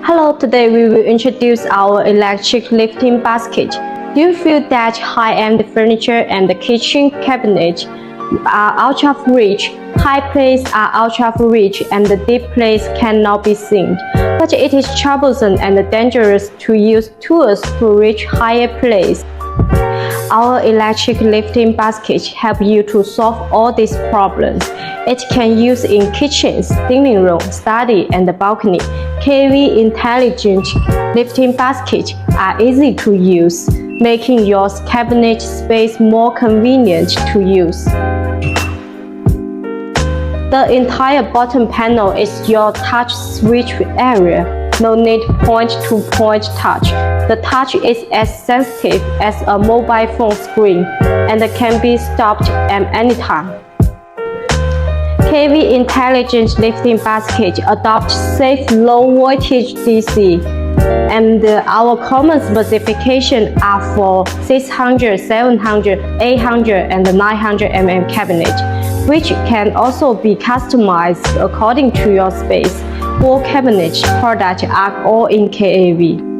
Hello, today we will introduce our electric lifting basket. Do you feel that high-end furniture and the kitchen cabinet are out of reach? High places are out of reach and the deep place cannot be seen. But it is troublesome and dangerous to use tools to reach higher places. Our electric lifting basket helps you to solve all these problems. It can use in kitchens, living room, study, and the balcony. KV intelligent lifting baskets are easy to use, making your cabinet space more convenient to use. The entire bottom panel is your touch switch area. No need point-to-point touch. The touch is as sensitive as a mobile phone screen and can be stopped at any time. KV Intelligent Lifting Basket adopts safe low-voltage DC, and our common specifications are for 600, 700, 800, and 900 mm cabinet, which can also be customized according to your space. All cabinet products are all in KAV.